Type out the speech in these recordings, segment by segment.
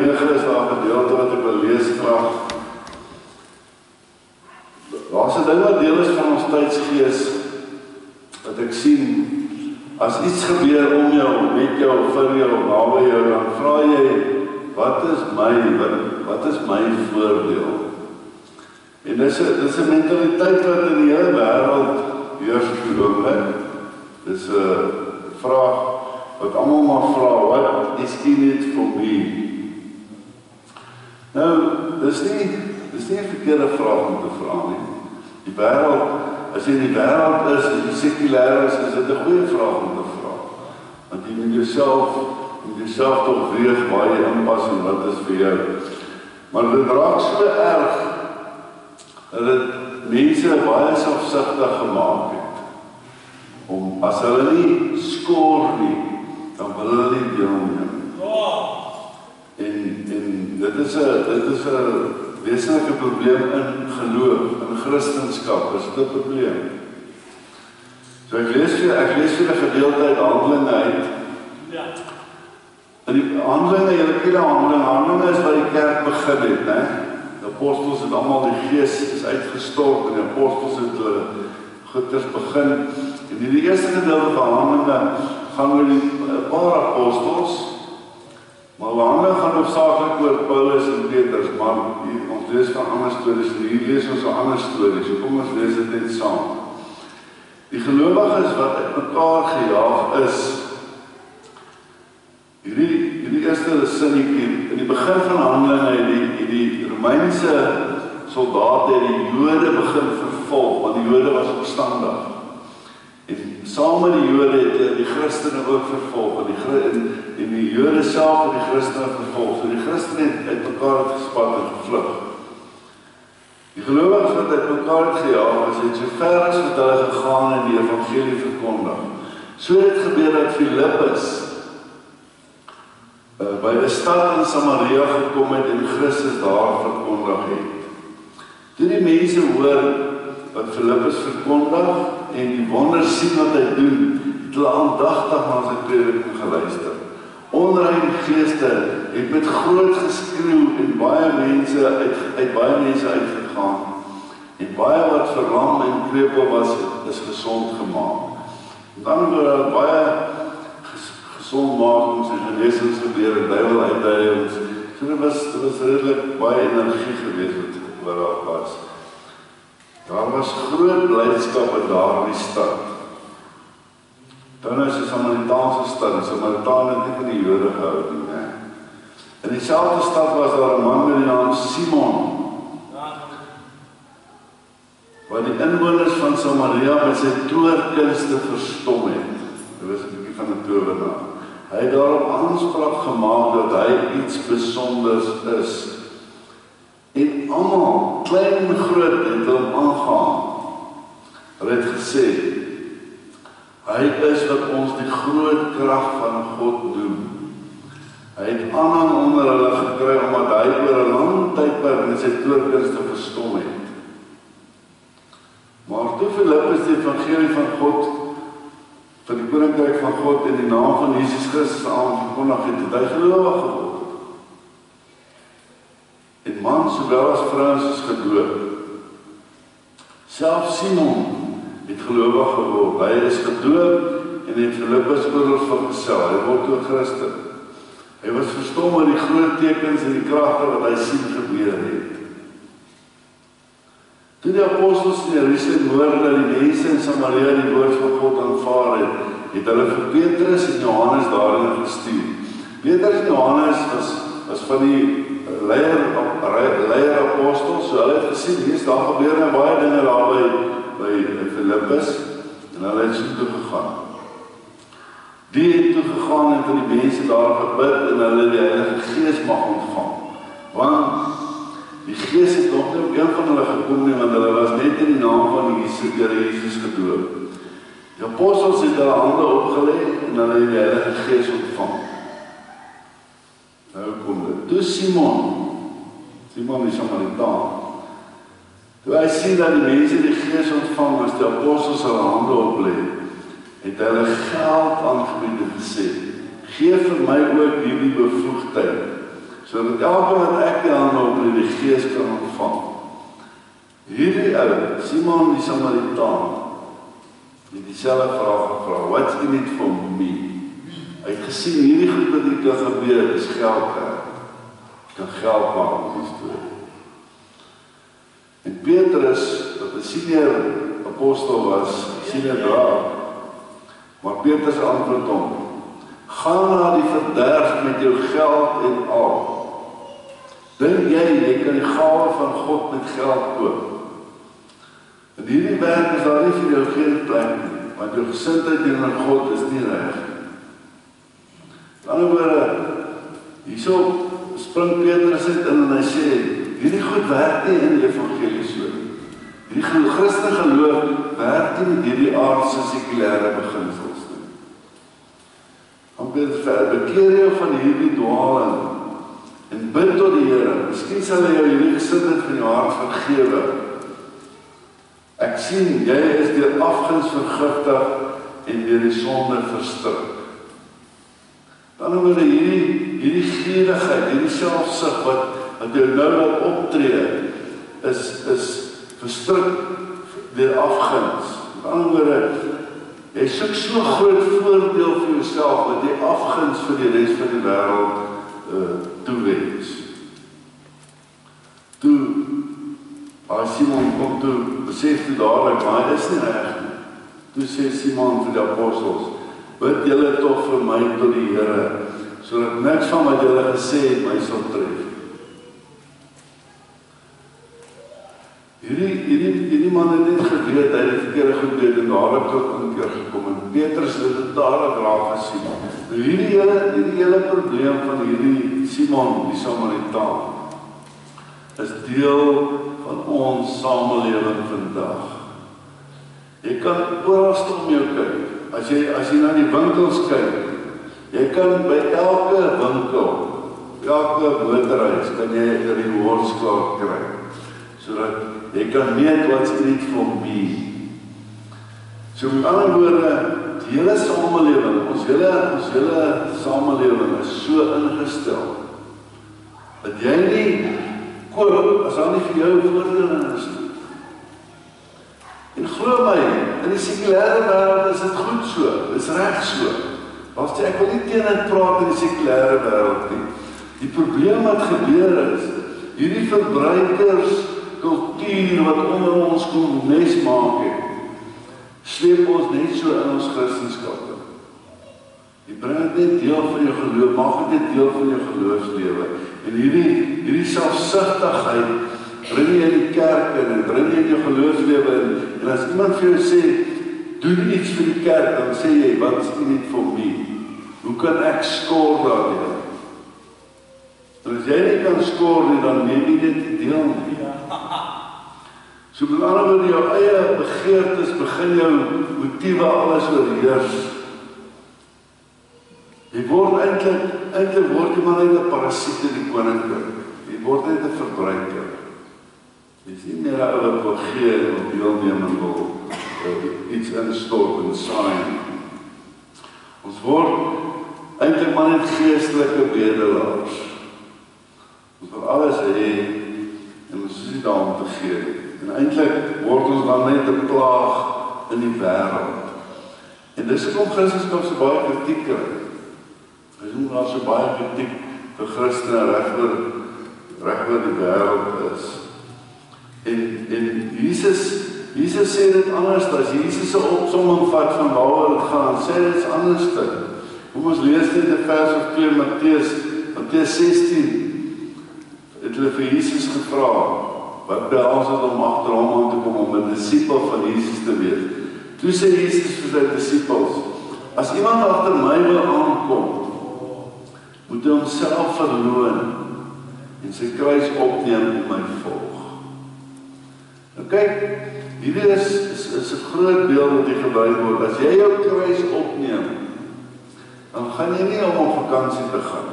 9 is daar 'n gedeelte wat ek wil lees graag. Daar's 'n ding wat deel is van ons tydsgees, wat ek sien, as iets gebeur om jou, met jou, vir jou, naby jou, dan vra jy, wat is my voordeel? En dis 'n mentaliteit wat in die hele wêreld heers op die oomblik. Dis 'n vraag wat almal maar vra, what is in it for me? Nou, dis nie 'n verkeerde vraag om te vra nie. Die wêreld, as jy in die wêreld is, en die sekulêr is dit 'n goeie vraag om te vra. Want jy moet jouself toch weeg waar jy inpas en wat is vir jou. Maar dit raak so erg, dat dit mense baie selfsugtig gemaak het. As hulle nie skoor nie, dan wil hulle nie deelneem. En dit is 'n wesenlike probleem in geloof, in Christendom, is dit 'n probleem. So ek lees vir 'n gedeelte uit Handelinge uit. Ja. En die Handelinge, julle ken Handelinge is waar die kerk begin het, né? Die apostels het almal, die Gees is uitgestort en die apostels het hulle goeders begin. En in die eerste gedeelte van Handelinge gaan oor die paar apostels, maar Handelinge gaan hoofsaaklik oor Paulus en Petrus, maar ons lees van ander stories, en hier lees ons 'n ander storie, so kom ons lees dit net saam. Die gelowiges wat uit mekaar gejaag is, hierdie eerste sinnetjie, in die begin van Handelinge het die Romeinse soldate die Jode begin vervolg, want die Jode was opstandig. En saam met die Jode het die Christene ook vervolg, en die Jode self het die Christene vervolg, so die Christene het uit mekaar gespat en gevlug. Die gelowiges wat uit mekaar het gejaag is, het so ver as wat hulle gegaan en die evangelie verkondig. So het gebeur dat Filippus by 'n stad in Samaria gekom het en Christus daar verkondig het. Toe die mense hoor wat Filippus verkondig en die wonders sien wat hy doen, het hulle aandagtig na sy prediking geluister. Onrein geeste het met groot geskreeu en baie mense uitgegaan. En baie wat verlam en krepeel was, is gesond gemaak. En dan word baie gesondmakings en genesings gebeur en duiwel uitdryf. So dit was redelik baie energie geweest wat daar was. Daar was groot blydskap in daardie stad. Dan is 'n Samaritaanse stad, die Samaritane het nie van die Jode gehou nie, né? In dieselfde stad was daar 'n man met die naam Simon, wat die inwoners van Samaria met sy toorkunste verstom het. Dit was 'n bietjie van 'n towenaar. Hy het daarop aanspraak gemaak dat hy iets besonders is. En almal, klein en groot, het hom aangegaan. Hulle het gesê, hy is wat ons die groot krag van God doen. Hy het aanhang onder hulle gekry, omdat hy oor 'n lang tydperk met sy toorkunste verstom het. Maar toe Filippus die evangelie van God, van die koninkryk van God in die naam van Jesus Christus aangekondig het, hy gelowig geword. En mans sowel as vrouens is gedoop. Self Simon het gelowig geword. Hy is gedoop en het Filippus oor vergesel. Hy word ook Christen. Hy was verstom oor die groot tekens en die kragte wat hy sien gebeur het. Toe die apostels in Jerusalem hoor dat die mense in Samaria die woord van God aanvaar het hulle vir Petrus en Johannes daarin gestuur. Petrus en Johannes was van die leier apostels, so hulle het gesien, hier is daar gebeur en baie dinge daar by Filippus, en hulle het so toe gegaan. Die het toe gegaan en vir die mense daar gebid en hulle die Heilige Gees mag ontvang. Want die Gees het nog nie op een van hulle gekom nie, want hulle was net in die naam van die Here Jesus gedoop. Die apostels het hulle hande opgeleg en hulle het die Heilige Gees ontvang. Nou kom dit. Toe Simon die Samaritaan, toe hy sien dat die mense die Gees ontvang as die apostels hulle hande opleg, het hulle geld aangebied en gesê, gee vir my ook hierdie bevoegdheid, sodat elke wat ek die aanloop in die Gees kan ontvang. Hierdie ou, Simon die Samaritaan, die dieselfde vraag gevra, what's in it for me? Hy het gesien, hierdie goed wat hier kan gebeur, is geld werd. Kan geld maak in die storie. En Petrus, wat 'n senior apostel was, sien dit daar. Maar Petrus antwoord hom, gaan na die verderf met jou geld en al. Dink jy kan die gawe van God met geld koop? In hierdie werk is daar nie vir jou geen plek nie, want jou gesindheid teenoor God is nie reg. Aan die ander woorde, hierso spring Petrus uit en hy sê, hierdie goed werk nie in die evangelie so. Hierdie Christen geloof werk nie met hierdie aardse sekulêre beginsels nie. Dan Petrus verder, bekeer jou van hierdie dwaling en bid tot die Here. Miskien sal hy jou hierdie gesindheid van jou hart vergewe. Ek sien, jy is deur afguns vergiftig en deur die sonde verstrik. Dan word hierdie gierigheid, hierdie selfsug wat jou nou laat optree, is verstrik deur afguns. Dan word jy soek so groot voordeel vir jouself dat jy afguns vir die res van die wêreld toewens. Toe Simon kom toe, besef toe dadelik, maar hy is nie reg nie. Toe sê Simon vir die apostels, bid julle tog vir my tot die Here, sodat niks van wat julle gesê het my sal tref. Hierdie man het net geweet, hy het die verkeerde goed gedoen en dadelik tot inkeer gekom. En Petrus het dit dadelik raak gesien. Hierdie hele probleem van hierdie Simon, die Samaritaan, is deel van ons samelewing vandag. Jy kan oral om jou kyk. As jy na die winkels kyk, jy kan by elke winkel, elke motorhuis, kan jy 'n rewardskaart kry, sodat jy kan weet wat's in it for me. So met ander woorde, die hele samelewing, ons hele samelewing is so ingestel, dat jy nie koop, as daar nie vir jou voordele is nie. En glo my, in die sekulêre wêreld is dit goed so, is reg so. Ek wil nie teen dit praat in die sekulêre wêreld nie. Die probleem wat gebeur is, hierdie verbruikerskultuur wat onder ons kom mes maak het, sleep ons net so in ons Christendom. Jy bring dit net deel van jou geloof, maak dit deel van jou geloofslewe. En hierdie selfsugtigheid bring jy in die kerk in, bring jy in jou geloofslewe in. En as iemand vir jou sê, doen iets vir die kerk, dan sê jy, wat is dit vir my? Hoe kan ek skoor daardeur? En as jy nie kan skoor nie, dan neem jy dit nie deel nie. So met ander woorde, jou eie begeertes begin jou motiewe alles oorheers. Jy word eintlik word jy maar net 'n parasiet in die koninkryk. Jy word net 'n verbruiker. Jy is nie meer 'n ou wat wil gee en wil deelneem en wil iets instort en saai. Ons word eintlik maar net geestelike bedelaars. Ons wil alles hê en ons is nie daar om te gee. En eintlik word ons dan net 'n plaag in die wêreld. En dis hoekom Christendom so baie kritiek kry. Dis hoekom daar so baie kritiek vir Christene reg oor die wêreld is. En Jesus sê dit anders, as Jesus se opsomming vat van waaroor dit gaan, sê dit anders te. Kom ons lees net 'n vers of 2 Matteus 16. Het hulle vir Jesus gevra, wat behels het om agter hom aan te kom om 'n disipel van Jesus te wees. Toe sê Jesus vir sy disippels, as iemand agter my wil aankom, moet hy homself verloon en sy kruis opneem en my volg. Nou kyk, hierdie is 'n groot beeld wat hier gebruik word. As jy jou kruis opneem, dan gaan jy nie om vakansie te gaan.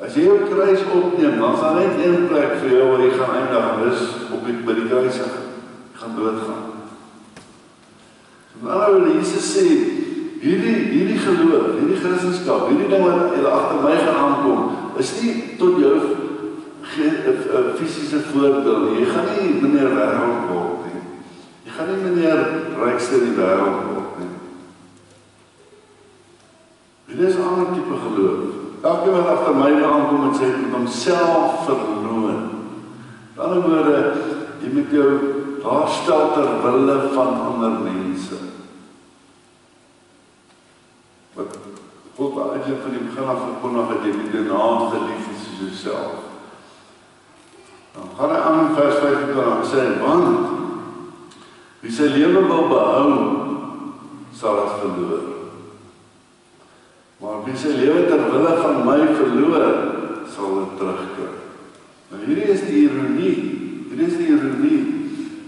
As jy jou kruis opneem, dan is daar net een plek vir jou waar jy gaan eindig, en dis by die kruis, jy gaan doodgaan. Met ander woorde, Jesus sê, hierdie geloof, hierdie Christendom, hierdie ding wat julle agter my gaan aankom, is nie tot jou fisiese voordeel nie. Jy gaan nie meneer wêreld word nie. Jy gaan nie meneer rykste in die wêreld word nie. Dit is 'n ander tipe geloof. Elke wat agter my aankom en sê met homself verloon. Met ander woorde, jy moet jou daar stel ter wille van ander mense. Wat God eintlik van die begin af verkondig het, jy moet jou naaste lief hê soos jouself. Dan gaan hy aan in vers 25 en sê, want wie sy lewe wil behou, sal dit verloor. Maar wie sy lewe ter wille van my verloor, sal dit terugkry. Nou hierdie is die ironie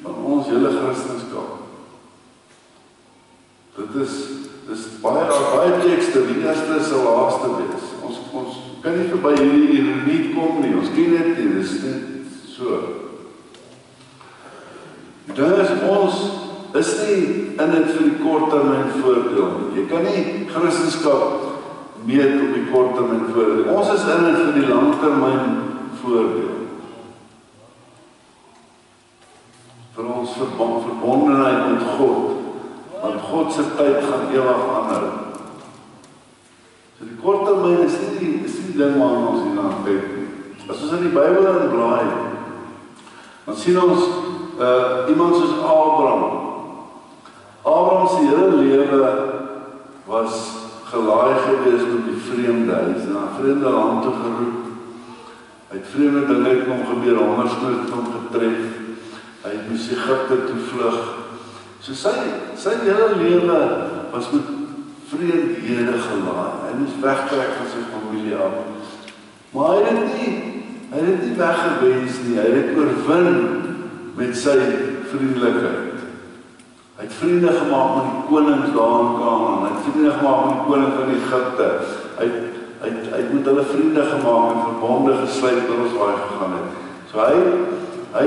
van ons hele Christendom. Dit is baie tekste, die eerste is die laaste wees. Ons kan nie verby hierdie ironie kom nie, ons ken dit nie, dit is net so. Dan is ons nie in dit vir die korttermyn voordeel nie. Jy kan nie Christendom meet op die korttermyn voordeel. Ons is in dit vir die langtermyn voordeel. Vir ons verbondenheid met God, want God se tyd gaan ewig aanhou. So die korttermyn is nie die ding waarna ons hierna kyk nie. As ons in die Bybel inblaai, dan sien ons iemand soos Abraham. Abraham se hele lewe was gelaai gewees met die vreemde. Hy is na 'n vreemde land toe geroep. Hy het vreemde dinge het hom gebeur, hongersnood het hom getref. Hy moes Egipte toe vlug. So sy hele lewe was met vreemdhede gelaai. Hy moes wegtrek van sy familie af. Maar hy het dit nie weggewens nie. Hy het oorwin met sy vriendelikheid. Hy het vriende gemaak met die konings daar in Kanaan. Hy het vriende gemaak met die koning van Egipte. Hy het met hulle vriende gemaak en verbonde gesluit waar ons gegaan het. So hy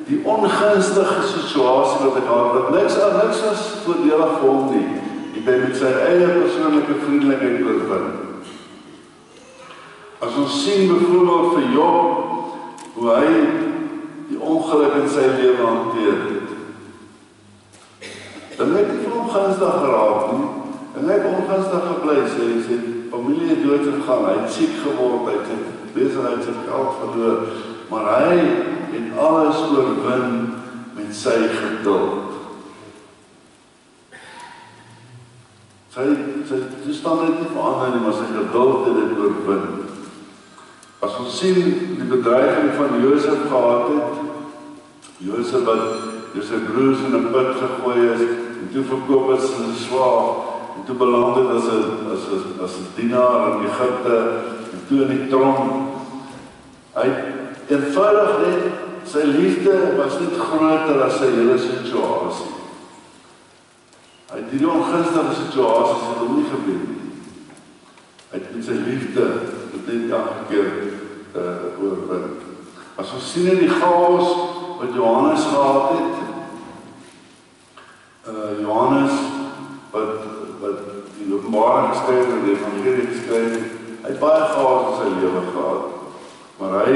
die ongunstige situasie wat hy gehad het, niks was voordelig vir hom nie. Het hy met sy eie persoonlike vriendelikheid oorwin. As ons sien byvoorbeeld vir Job, hoe hy die ongeluk in sy lewe hanteer het. Dan het hy vir hom gunstig geraak nie. En hy het ongunstig gebly, sy familie het dood gegaan, hy het siek geword, hy het sy besigheid, sy geld verloor, maar hy het alles oorwin met sy geduld. Sy toestand het nie verander nie, maar sy geduld het dit oorwin. As ons sien die bedreiging van Josef gehad het, Josef wat sy broers in 'n put gegooi is, en toe verkoop het as 'n slaaf, en toe beland het as 'n dienaar in Egipte, en toe in die tronk. Hy eenvoudig net, sy liefde was net groter as sy hele situasie. Hy het hierdie ongunstige situasies het hom nie gebeur nie. Hy het met sy liefde net elke keer oorwin. As ons sien in die chaos wat Johannes gehad het, Johannes wat die Openbaring geskryf en die Evangelie geskryf het, hy het baie chaos in sy lewe gehad, maar hy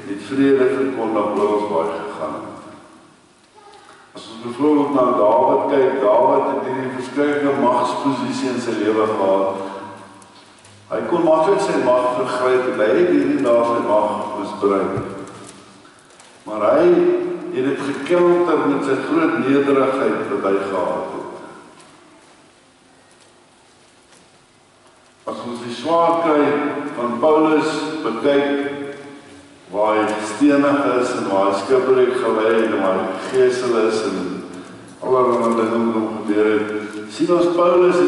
het vrede verkondig oor ons baie gegaan. As ons bijvoorbeeld na Dawid kyk, Dawid het hierdie verskriklike magsposisie in sy lewe gehad. Hy kon maklik sy mag vergryp en hy het hierdie daar sy mag misbruik. Maar hy het dit gekelter met sy groot nederigheid wat hy gehad het. As ons die swaar kry van Paulus bekyk, waar hy gestenig is en waar hy skipbreuk gelei en waar hy geesel is en allerlei dinge met hom gebeur het, sien ons Paulus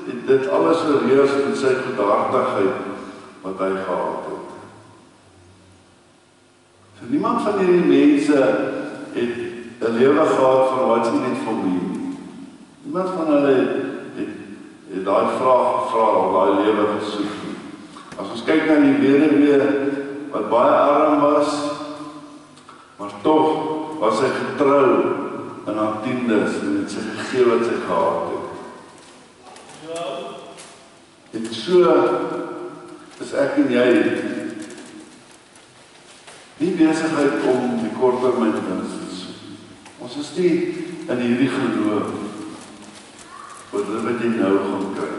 het dit alles oorheers met sy goedhartigheid wat hy gehad het. So niemand van hierdie mense het 'n lewe gehad van what's in it for me. Niemand van hulle het daai vraag gevra of daai lewe gesoek nie. As ons kyk na die weduwee wat baie arm was, maar tog was sy getrou in haar tiendes en het sy gegee wat sy gehad het. En so is ek en jy nie besigheid om die korttermyn wins te soek. Ons is nie in hierdie geloof oor dit wat jy nou gaan kry.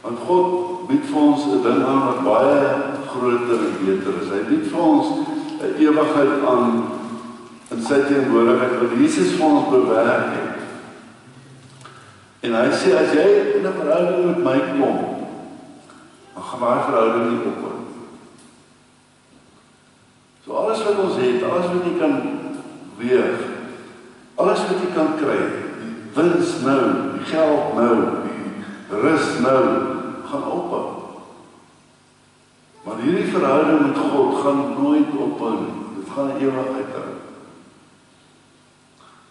Want God bied vir ons 'n ding aan wat baie groter en beter is. Hy bied vir ons 'n ewigheid aan in sy teenwoordigheid wat Jesus vir ons bewerk het. En hy sê, as jy in 'n verhouding met my kom, dan gaan daai verhouding nie ophou. So alles wat ons het, alles wat jy kan weeg, alles wat jy kan kry, die wins nou, die geld nou, die rus nou, gaan ophou. Maar hierdie verhouding met God gaan nooit ophou nie. Dit gaan 'n ewigheid hou.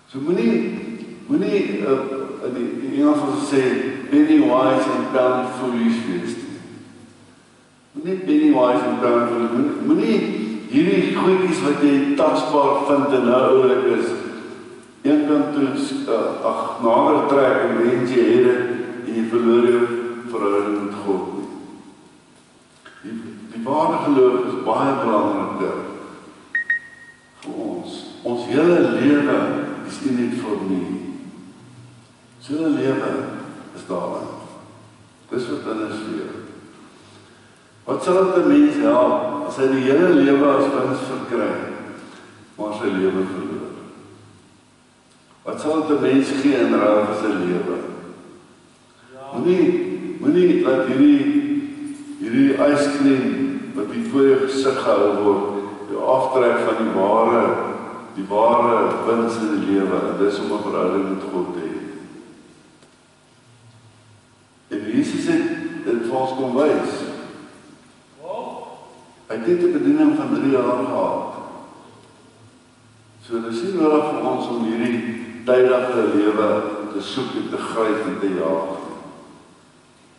So moenie die Engels sê, penny wise and pound foolish wees nie. Moenie penny wise and pound foolish, moenie hierdie goedjies wat jy tasbaar vind en nou oulik is, een kant toe nader trek en wens jy het dit en jy verloor jou verhouding met God nie. Die ware geloof is baie belangrik vir ons. Ons hele lewe is nie net vir nie. Ons hele lewe is daarin. Dis wat in is vir jou. Wat sal dit 'n mens help as hy die hele lewe as wins verkry, maar sy lewe verloor? Wat sal dit 'n mens gee in ruil vir sy lewe? Moenie dat hierdie yskrem wat hier voor jou gesig gehou word, jou aftrek van die ware wins in die lewe, en dis om 'n verhouding met God te hê. En Jesus het dit vir ons kom wys. Hy het net 'n bediening van 3 jaar gehad. So dis nie nodig vir ons om hierdie tydige lewe te soek en te gryp en te jaag.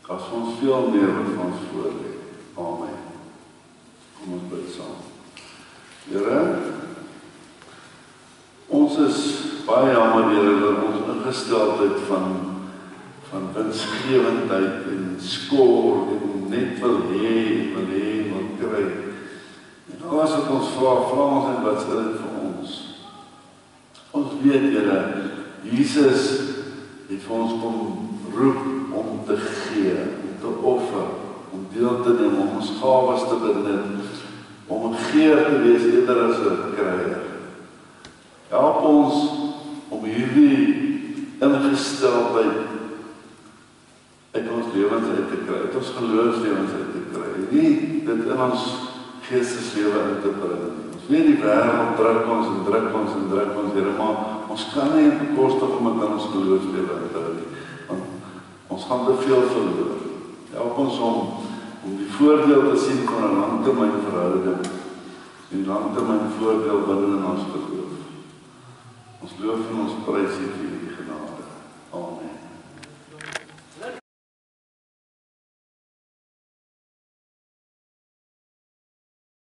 As ons veel meer wat vir ons voorlê. Amen. Kom ons bid saam. Here, ons is baie jammer, Here, dat ons ingesteldheid van winsgewendheid en skoor en net wil hê, wil kry. En alles wat ons vra ons en wat is dit vir ons? Ons weet, Here, Jesus het vir ons kom roep om te gee, om te offer, om deel te neem, om ons gawes te benut, om 'n geer te wees eerder as 'n kryer. Help ons om hierdie ingesteldheid uit ons lewens uit te kry, uit ons geloofslewens uit te kry, nie dit in ons geesteslewe in te bring. Ons weet die wêreld druk ons, Here, maar ons kan nie bekostig om dit in ons geloofslewe in te hou nie, want ons gaan te veel verloor. Help ons om die voordeel te sien van 'n langtermyn verhouding, en die langtermyn voordeel binne in ons geloof. Ons loof en ons prys U vir die genade.